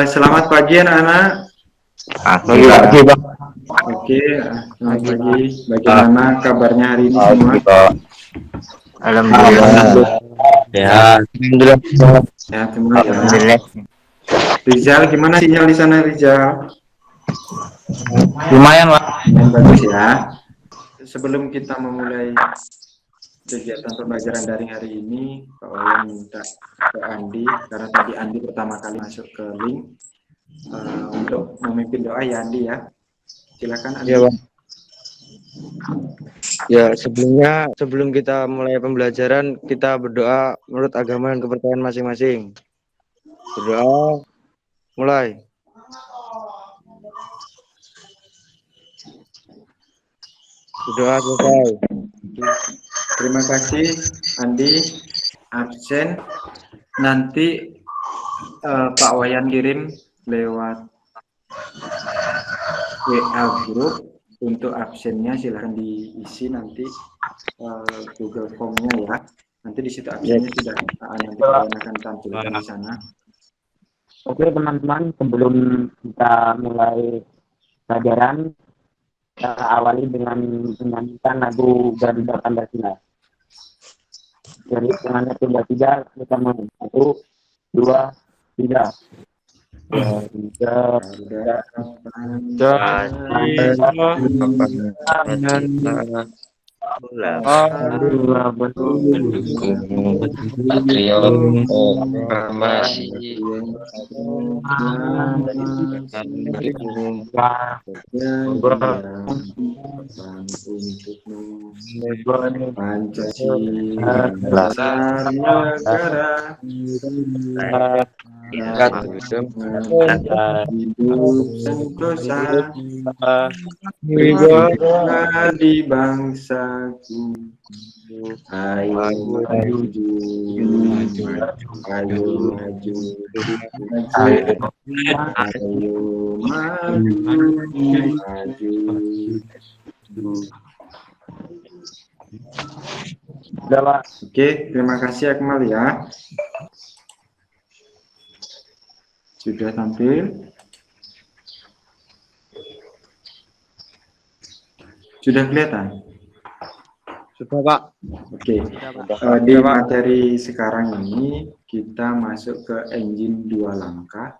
Selamat pagi anak-anak. Pagi Pak. Oke, selamat Pagi, pagi. Pak. Bagaimana kabarnya hari ini semua? Pagi Pak. Alhamdulillah. Ya, Alhamdulillah. Sehat semua ya. alhamdulillah. Rizal, gimana sinyal di sana Rizal? Lumayan, Pak. Yang bagus ya. Sebelum kita memulai kegiatan pembelajaran daring hari ini, Pak Wayan minta ke Andi, karena tadi Andi pertama kali masuk ke link, untuk memimpin doa ya Andi ya. Silakan Andi. Ya, Pak. Ya, sebelum kita mulai pembelajaran, kita berdoa menurut agama dan kepercayaan masing-masing. Berdoa, mulai. Berdoa selesai. Terima kasih Andi, absen. Nanti Pak Wayan kirim lewat WA grup untuk absennya, silahkan diisi nanti Google Form-nya ya. Nanti di situ absennya sudah nanti Pak Wayan akan tampilkan di sana. Oke teman-teman, sebelum kita mulai pelajaran, kita awali dengan menyanyikan lagu Garuda Pancasila. Jadi dengan tiga kita mulai 1, 2, 3. Garuda Mendukung patriot proklamasi Pancasila dasar negara, hidup sentosa, di bangsaku. Ayo maju, ayo maju, ayo maju. Oke, terima kasih Akmal ya. Sudah tampil? Sudah kelihatan? Sudah, Pak. Oke. Di materi sekarang ini kita masuk ke engine 2 langkah.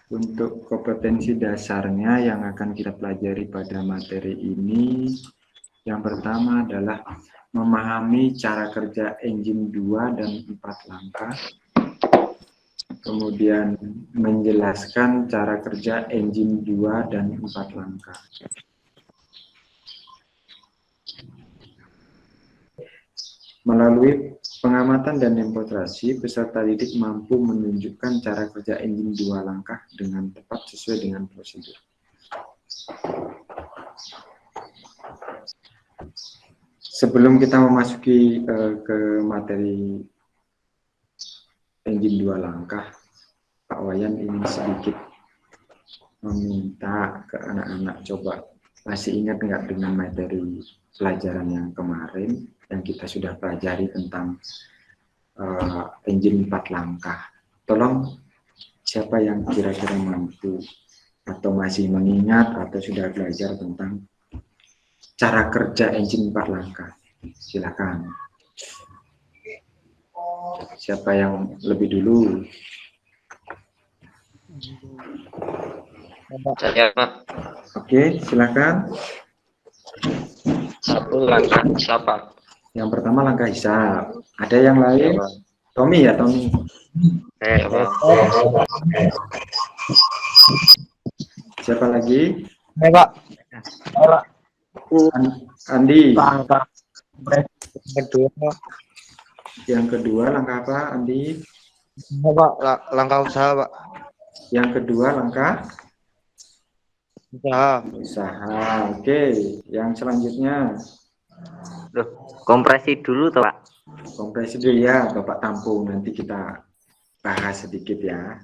Untuk kompetensi dasarnya yang akan kita pelajari pada materi ini, yang pertama adalah memahami cara kerja engine 2 dan 4 langkah. Kemudian menjelaskan cara kerja engine 2 dan 4 langkah. Melalui pengamatan dan demonstrasi, peserta didik mampu menunjukkan cara kerja engine 2 langkah dengan tepat sesuai dengan prosedur. Sebelum kita memasuki ke materi engine 2 langkah, Pak Wayan ingin sedikit meminta ke anak-anak, coba masih ingat nggak dengan materi pelajaran yang kemarin yang kita sudah pelajari tentang engine 4 langkah. Tolong siapa yang kira-kira mampu atau masih mengingat atau sudah belajar tentang cara kerja engine 4 langkah. Silakan. Siapa yang lebih dulu? saya Pak. Oke, silakan. 1 langkah siapa? Yang pertama langkah hisab. Ada yang lain? Tommy ya, Tommy. Pak. Siapa lagi? Pak. Andi. Langkah Kedua, Yang kedua langkah apa, Andi? Pak. Langkah usaha, Pak. Yang kedua langkah Usaha. usaha. Oke, yang selanjutnya Kompresi dulu toh, Pak. kompresi dulu ya, Bapak tampung, nanti kita bahas sedikit ya.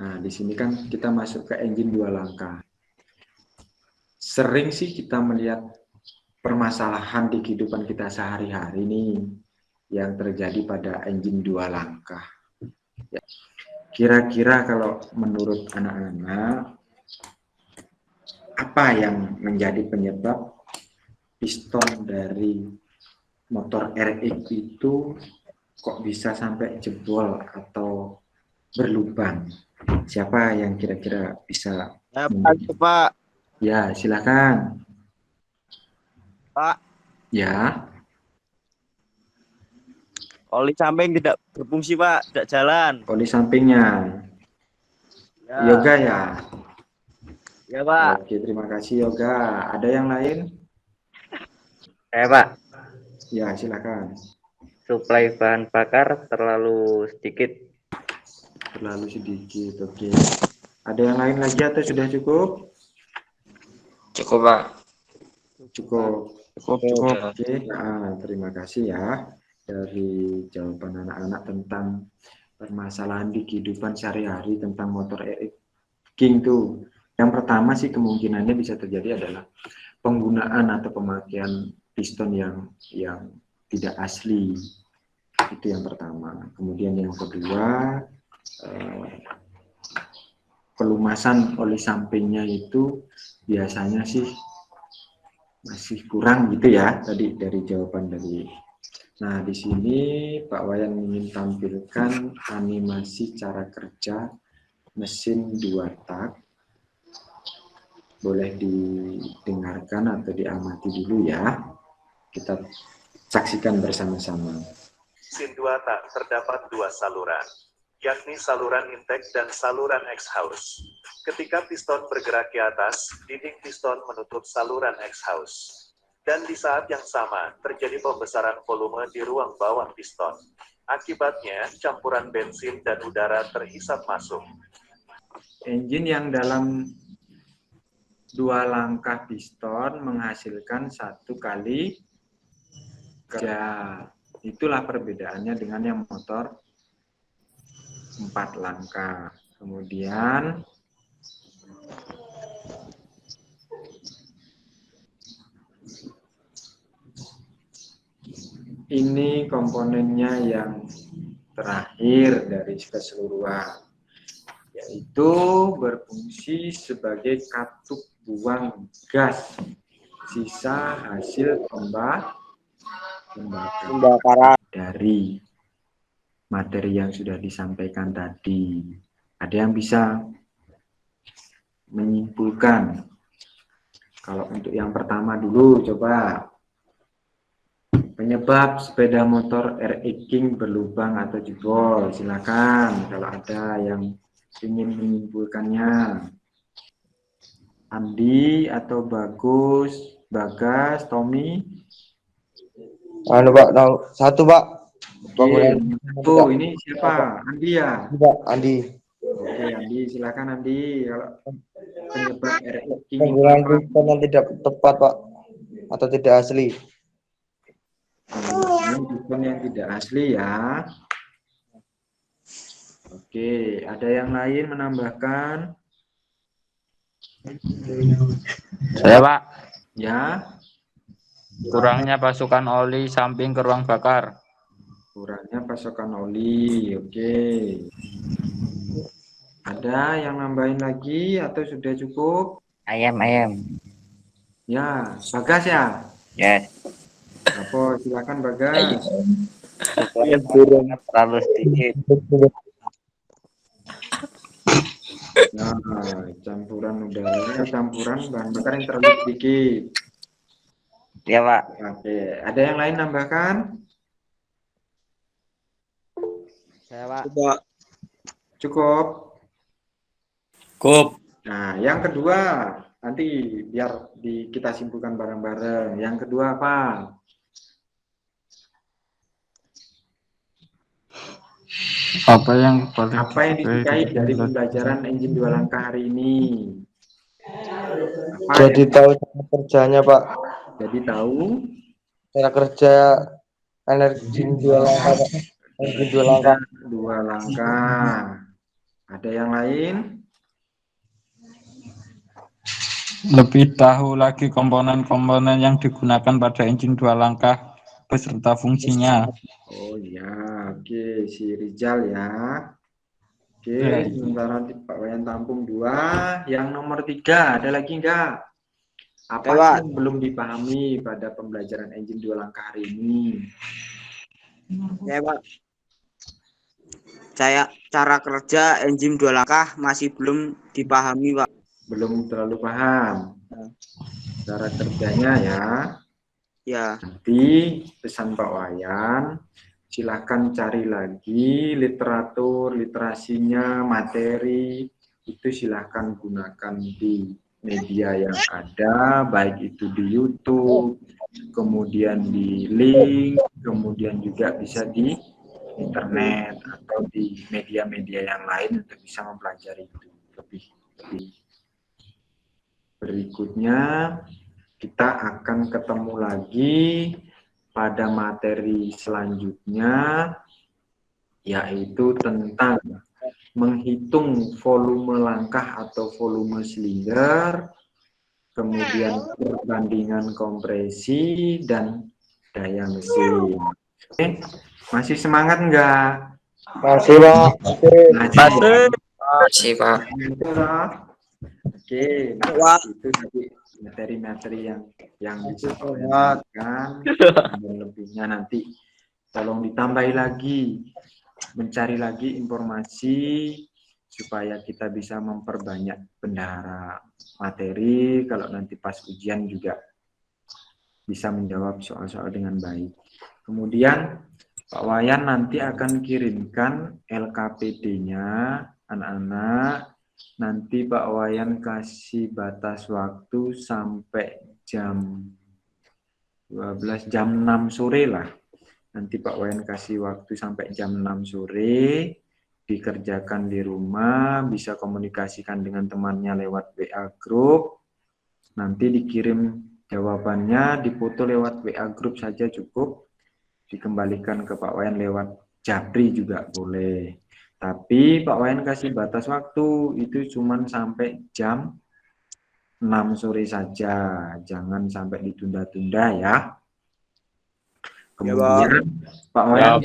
Nah, di sini kan kita masuk ke engine 2 langkah. sering sih kita melihat permasalahan di kehidupan kita sehari-hari nih yang terjadi pada engine 2 langkah. Ya. Kira-kira kalau menurut anak-anak, apa yang menjadi penyebab piston dari motor RX itu kok bisa sampai jebol atau berlubang? Siapa yang kira-kira bisa? Pak. Ya, silakan. Pak. Ya. Oli samping tidak berfungsi, Pak, tidak jalan. Oli sampingnya. Ya. Yoga ya. Ya, Pak. Oke, terima kasih Yoga. Ada yang lain? Pak. Ya, silakan. Suplai bahan bakar terlalu sedikit. Terlalu sedikit, oke. Ada yang lain lagi atau sudah cukup? Cukup, Pak. Cukup. Cukup. Oke, nah, terima kasih ya dari jawaban anak-anak tentang permasalahan di kehidupan sehari-hari tentang motor RX King tuh. Yang pertama sih kemungkinannya bisa terjadi adalah penggunaan atau pemakaian piston yang tidak asli. Itu yang pertama. Kemudian yang kedua, pelumasan oli sampingnya itu biasanya sih masih kurang gitu ya, tadi dari jawaban dari. Nah, di sini Pak Wayan ingin tampilkan animasi cara kerja mesin 2 tak. Boleh didengarkan atau diamati dulu ya. Kita saksikan bersama-sama. Mesin 2 tak terdapat 2 saluran, yakni saluran intake dan saluran exhaust. Ketika piston bergerak ke atas, dinding piston menutup saluran exhaust. Dan di saat yang sama, terjadi pembesaran volume di ruang bawah piston. Akibatnya, campuran bensin dan udara terhisap masuk. Engine yang dalam 2 langkah piston menghasilkan 1 kali kerja. Itulah perbedaannya dengan yang motor 4 langkah. Kemudian ini komponennya yang terakhir dari keseluruhan, yaitu berfungsi sebagai katup buang gas sisa hasil pembakaran dari materi yang sudah disampaikan tadi. Ada yang bisa menyimpulkan? Kalau untuk yang pertama dulu, coba. Penyebab sepeda motor RX King berlubang atau jebol. Silakan kalau ada yang ingin menyimpulkannya. Andi atau Bagas, Tommy? Pak, satu, Pak. Tuh, ini siapa? Andi ya? Pak, Andi. Oke, Andi, silakan Andi. Kalau penyebab RX King penggunaan piston yang tidak tepat, Pak, atau tidak asli. Piston yang tidak asli ya. Oke, ada yang lain menambahkan? Saya, Pak. Ya. Kurangnya pasokan oli samping ke ruang bakar. Kurangnya pasokan oli, oke. Ada yang nambahin lagi atau sudah cukup? Ayam. Ya, Bagas ya? Yes. Apa, silakan Bagas. Terlalu sedikit. Nah, campuran udara, campuran bahan bakar yang terlalu sedikit. Ya, Pak. Oke, ada yang lain nambahkan? Saya, Pak. Cukup. Cukup. Nah, yang kedua, nanti biar kita simpulkan bareng-bareng. Yang kedua apa? Apa yang disukai dari pembelajaran engine 2 langkah hari ini? Jadi tahu cara kerjanya, Pak. Jadi tahu Cara kerja energi 2 langkah, Pak. Energi 2 langkah. 2 langkah. Ada yang lain? Lebih tahu lagi komponen-komponen yang digunakan pada engine 2 langkah beserta fungsinya. Oh iya, oke, si Rizal ya. Oke, Ya. sementara di Pak Wayan tampung 2. Yang nomor 3, ada lagi enggak? Apa Lewat. yang belum dipahami pada pembelajaran engine 2 langkah hari ini? Ya, Pak. Saya cara kerja enzim 2 langkah masih belum dipahami, Pak. Belum terlalu paham cara kerjanya ya. Ya, Nanti pesan Pak Wayan, silahkan cari lagi literatur, literasinya, materi, itu silahkan gunakan di media yang ada, baik itu di YouTube, kemudian di link, kemudian juga bisa di internet atau di media-media yang lain untuk bisa mempelajari itu lebih. Berikutnya kita akan ketemu lagi pada materi selanjutnya, yaitu tentang menghitung volume langkah atau volume silinder, kemudian perbandingan kompresi dan daya mesin. Oke, masih semangat enggak? Masih, Pak. Masih, Pak. Oke, nah, itu tadi materi-materi yang bisa dilakukan, dan lebihnya nanti tolong ditambahi lagi, mencari lagi informasi supaya kita bisa memperbanyak bendahara materi, kalau nanti pas ujian juga bisa menjawab soal-soal dengan baik. Kemudian Pak Wayan nanti akan kirimkan LKPD-nya anak-anak. Nanti Pak Wayan kasih batas waktu sampai jam 12, jam 6 sore lah. Nanti Pak Wayan kasih waktu sampai jam 6 sore, dikerjakan di rumah, bisa komunikasikan dengan temannya lewat WA Group. Nanti dikirim jawabannya, dipoto lewat WA Group saja cukup. Dikembalikan ke Pak Wayan lewat Japri juga boleh. Tapi Pak Wayan kasih batas waktu itu cuma sampai jam 6 sore saja, jangan sampai ditunda-tunda ya. Kemudian Pak Wayan,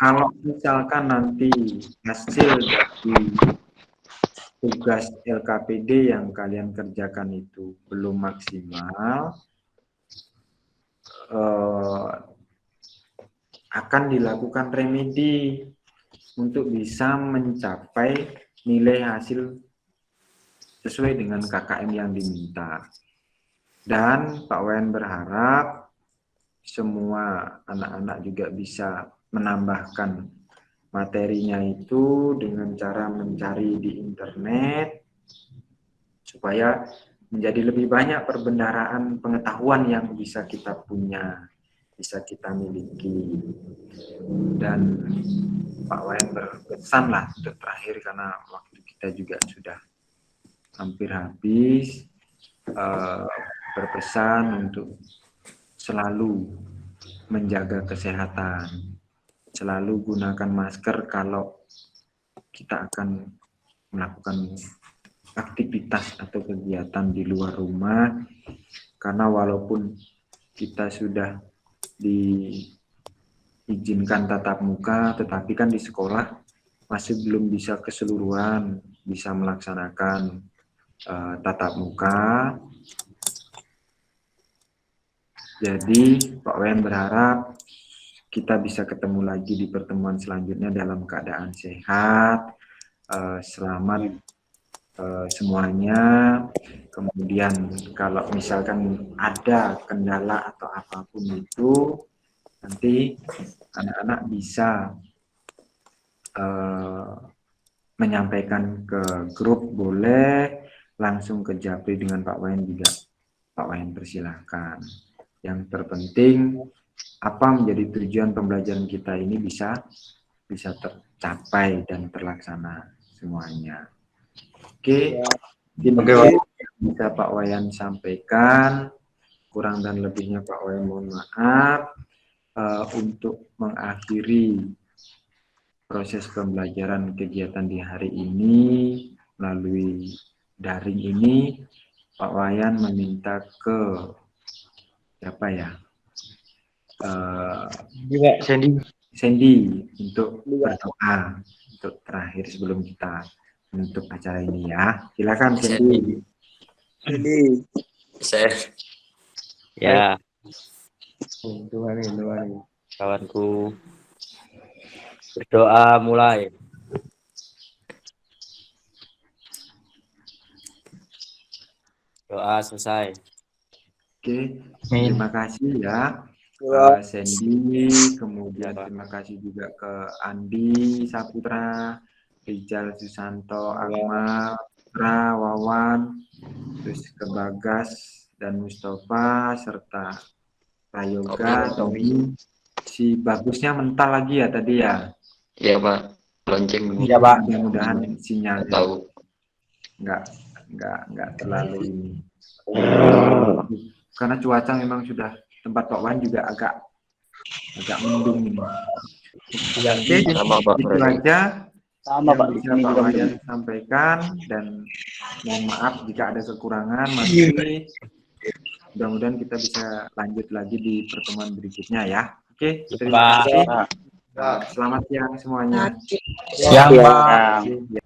kalau misalkan nanti hasil dari tugas LKPD yang kalian kerjakan itu belum maksimal, akan dilakukan remedi untuk bisa mencapai nilai hasil sesuai dengan KKM yang diminta. Dan Pak Wayan berharap semua anak-anak juga bisa menambahkan materinya itu dengan cara mencari di internet supaya menjadi lebih banyak perbendaharaan pengetahuan yang bisa kita punya, bisa kita miliki. Dan Pak Wayan berpesan lah untuk terakhir, karena waktu kita juga sudah hampir habis, berpesan untuk selalu menjaga kesehatan, selalu gunakan masker kalau kita akan melakukan aktivitas atau kegiatan di luar rumah, karena walaupun kita sudah diizinkan tatap muka, tetapi kan di sekolah masih belum bisa keseluruhan bisa melaksanakan tatap muka. Jadi Pak Wayan berharap kita bisa ketemu lagi di pertemuan selanjutnya dalam keadaan sehat, selamat semuanya. Kemudian kalau misalkan ada kendala atau apapun itu, nanti anak-anak bisa menyampaikan ke grup, boleh langsung ke Japri dengan Pak Wayan juga. Pak Wayan persilahkan. Yang terpenting apa menjadi tujuan pembelajaran kita ini bisa tercapai dan terlaksana semuanya. Oke, bisa Pak Wayan sampaikan. Kurang dan lebihnya Pak Wayan mohon maaf. Untuk mengakhiri proses pembelajaran kegiatan di hari ini melalui daring ini, Pak Wayan meminta ke siapa ya? Sandy untuk berdoa untuk terakhir sebelum kita menutup acara ini ya. Silakan Sandy. Saya Ya, Doa nih. kawanku. Berdoa mulai. Doa selesai. Oke, terima kasih ya. Sandy, kemudian terima kasih juga ke Andi Saputra, Rijal Susanto, Akmal, Putra, Wawan, terus ke Bagas dan Mustafa, serta Prayoga, Tommy. Si bagusnya mental lagi ya tadi ya. ya Pak, lonceng Ya Pak. Mudah-mudahan sinyalnya tahu. nggak terlalu ini. Karena cuaca memang sudah tempat Pak Wan juga agak mendung ini. Oke, Sama Pak. itu aja Sama yang Pak, di bisa sini Pak juga Wayan sampaikan, dan mohon maaf jika ada kekurangan. Masih mudah-mudahan kita bisa lanjut lagi di pertemuan berikutnya ya. Oke, terima kasih. Selamat siang semuanya. Siang, Pak.